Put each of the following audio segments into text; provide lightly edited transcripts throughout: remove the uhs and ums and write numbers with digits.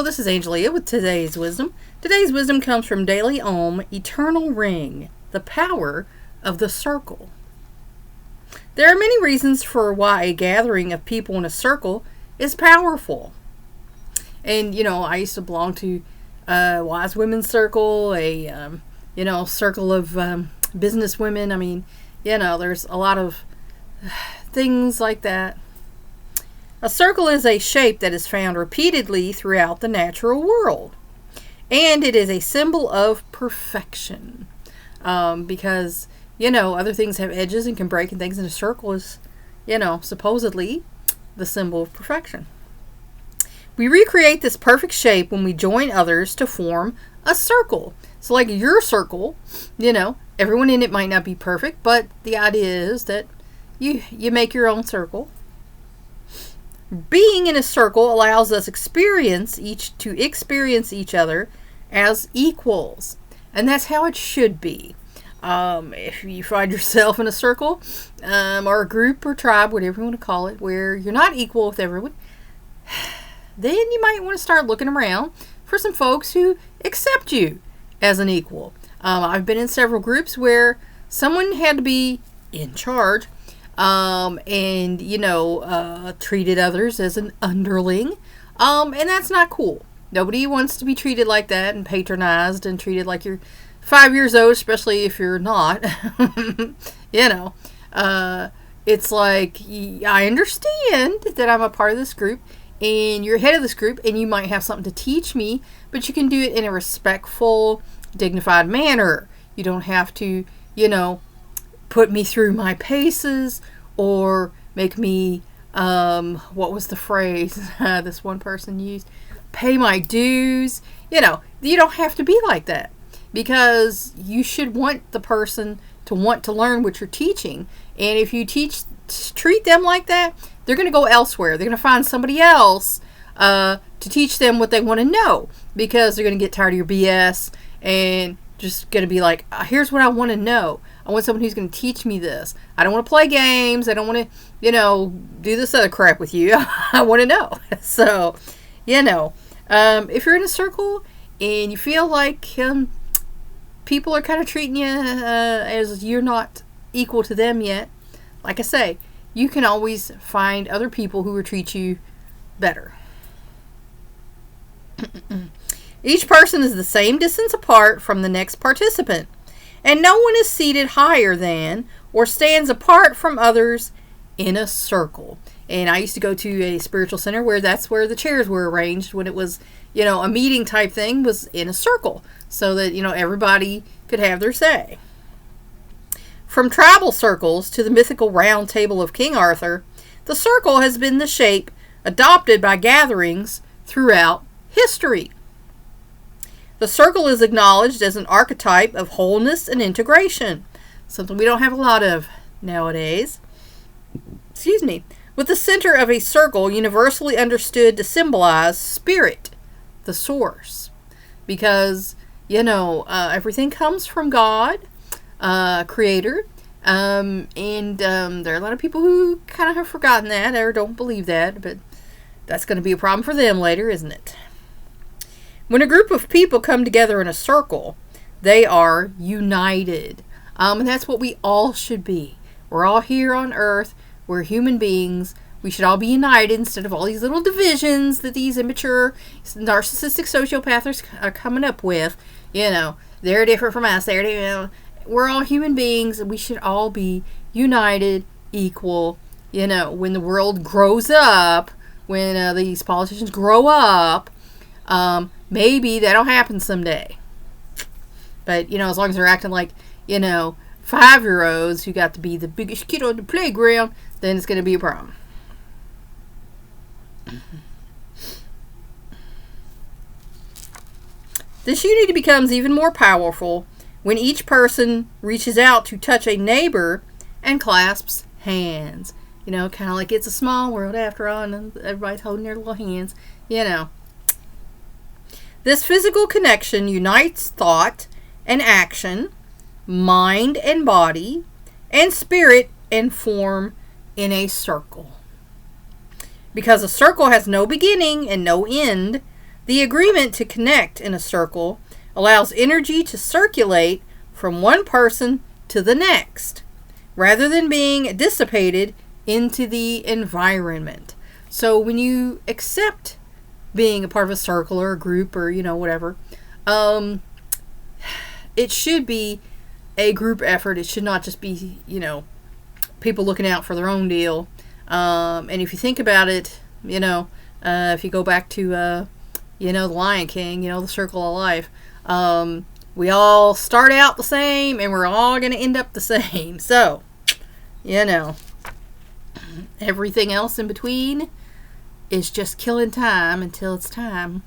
Hello, this is Angelia with today's wisdom. Today's wisdom comes from Daily Om, Eternal Ring, the power of the circle. There are many reasons for why a gathering of people in a circle is powerful. And, I used to belong to a wise women's circle, a, circle of business women. I mean, there's a lot of things like that. A circle is a shape that is found repeatedly throughout the natural world. And it is a symbol of perfection. Because, other things have edges and can break and things, and a circle is, supposedly the symbol of perfection. We recreate this perfect shape when we join others to form a circle. So like your circle, everyone in it might not be perfect, but the idea is that you make your own circle. Being in a circle allows us to experience each other as equals. And that's how it should be. If you find yourself in a circle, or a group or tribe, whatever you want to call it, where you're not equal with everyone, then you might want to start looking around for some folks who accept you as an equal. I've been in several groups where someone had to be in charge, and treated others as an underling, and that's not cool. Nobody wants to be treated like that and patronized and treated like you're 5 years old, especially if you're not. It's like, I understand that I'm a part of this group and you're head of this group and you might have something to teach me, but you can do it in a respectful, dignified manner. You don't have to, put me through my paces or make me, what was the phrase this one person used? Pay my dues. You don't have to be like that, because you should want the person to want to learn what you're teaching. And if you treat them like that, they're going to go elsewhere. They're going to find somebody else to teach them what they want to know, because they're going to get tired of your BS and just going to be like, here's what I want to know. I want someone who's going to teach me this. I don't want to play games. I don't want to, do this other crap with you. I want to know. So, if you're in a circle and you feel like people are kind of treating you as you're not equal to them yet, like I say, you can always find other people who will treat you better. Each person is the same distance apart from the next participant, and no one is seated higher than or stands apart from others in a circle. And I used to go to a spiritual center where that's where the chairs were arranged when it was, a meeting type thing, was in a circle, so that, everybody could have their say. From tribal circles to the mythical round table of King Arthur, the circle has been the shape adopted by gatherings throughout history. The circle is acknowledged as an archetype of wholeness and integration, something we don't have a lot of nowadays. Excuse me. With the center of a circle universally understood to symbolize spirit, the source. Because, everything comes from God, Creator. And there are a lot of people who kind of have forgotten that or don't believe that, but that's going to be a problem for them later, isn't it? When a group of people come together in a circle, they are united. And that's what we all should be. We're all here on earth. We're human beings. We should all be united instead of all these little divisions that these immature, narcissistic sociopaths are coming up with. They're different from us. We're all human beings, and we should all be united, equal. When the world grows up, when these politicians grow up, maybe that'll happen someday. But, as long as they're acting like, 5-year-olds who got to be the biggest kid on the playground, then it's going to be a problem. This unity becomes even more powerful when each person reaches out to touch a neighbor and clasps hands. Kind of like it's a small world after all, and everybody's holding their little hands, This physical connection unites thought and action, mind and body, and spirit and form in a circle. Because a circle has no beginning and no end, The agreement to connect in a circle allows energy to circulate from one person to the next, rather than being dissipated into the environment. So when you accept being a part of a circle or a group or, whatever, it should be a group effort. It should not just be, people looking out for their own deal. And if you think about it, if you go back to, the Lion King, the circle of life, we all start out the same and we're all going to end up the same. So, everything else in between is just killing time until it's time.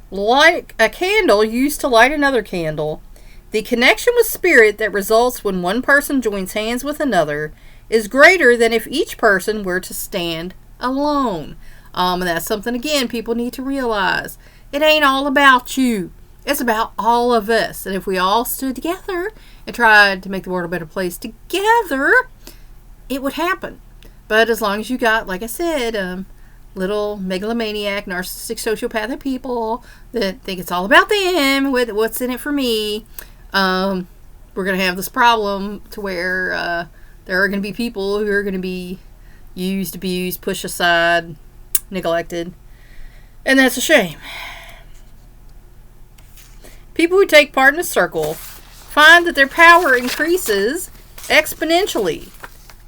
Like a candle used to light another candle, the connection with spirit that results when one person joins hands with another is greater than if each person were to stand alone. And that's something, again, people need to realize. It ain't all about you. It's about all of us. And if we all stood together and tried to make the world a better place together, it would happen. But as long as you got, like I said, little megalomaniac, narcissistic, sociopathic people that think it's all about them, with what's in it for me, we're going to have this problem to where there are going to be people who are going to be used, abused, pushed aside, neglected. And that's a shame. People who take part in a circle find that their power increases exponentially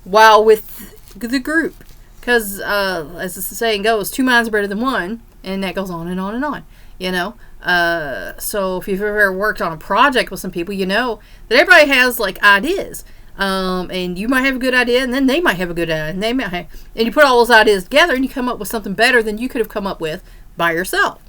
while with the group. Because, as the saying goes, 2 minds are better than one, and that goes on and on and on, So if you've ever worked on a project with some people, you know that everybody has, ideas. And you might have a good idea, and then they might have a good idea, and you put all those ideas together, and you come up with something better than you could have come up with by yourself.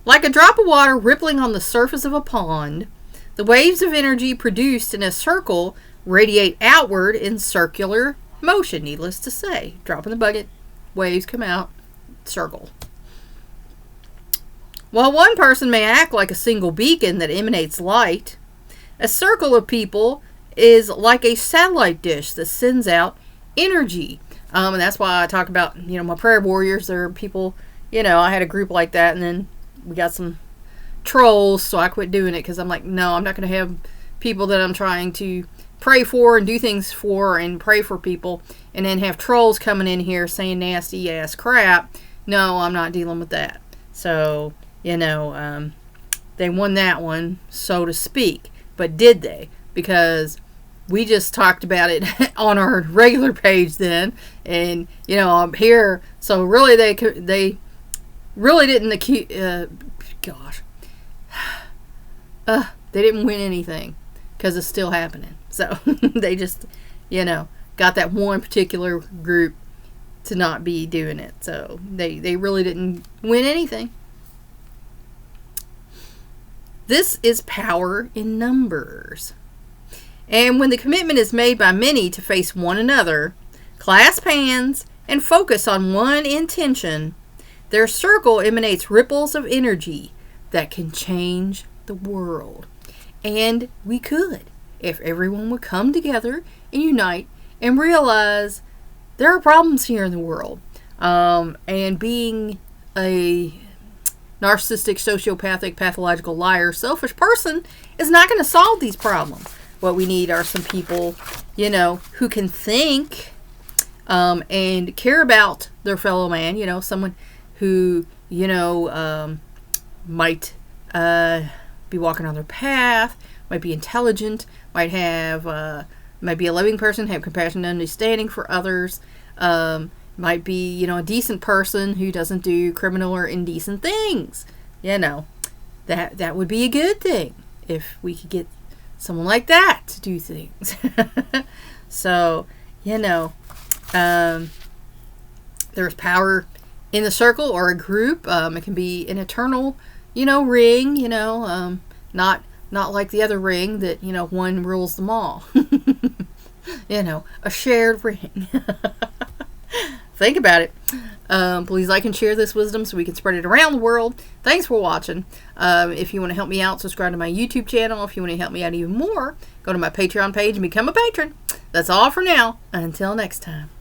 Like a drop of water rippling on the surface of a pond, the waves of energy produced in a circle radiate outward in circular motion. Needless to say, drop in the bucket, waves come out, circle. While one person may act like a single beacon that emanates light, a circle of people is like a satellite dish that sends out energy. And that's why I talk about, my prayer warriors. There are people, I had a group like that, and then we got some trolls, so I quit doing it because I'm like, no, I'm not going to have people that I'm trying to pray for and do things for and pray for people and then have trolls coming in here saying nasty ass crap. No, I'm not dealing with that. So, they won that one, so to speak. But did they? Because we just talked about it on our regular page then, and I'm here. So really, they really didn't accuse. They didn't win anything because it's still happening. So they just, got that one particular group to not be doing it. So they really didn't win anything. This is power in numbers. And when the commitment is made by many to face one another, clasp hands, and focus on one intention, their circle emanates ripples of energy that can change the world. And we could, if everyone would come together and unite and realize there are problems here in the world. And being a narcissistic, sociopathic, pathological liar, selfish person is not going to solve these problems. What we need are some people, who can think and care about their fellow man, someone who, might be walking on their path, might be intelligent, might be a loving person, have compassion and understanding for others, might be, a decent person who doesn't do criminal or indecent things. That would be a good thing if we could get someone like that to do things. So, there's power in the circle or a group. It can be an eternal, ring, not like the other ring that, one rules them all. A shared ring. Think about it. Please like and share this wisdom so we can spread it around the world. Thanks for watching. If you want to help me out, subscribe to my YouTube channel. If you want to help me out even more, go to my Patreon page and become a patron. That's all for now. Until next time.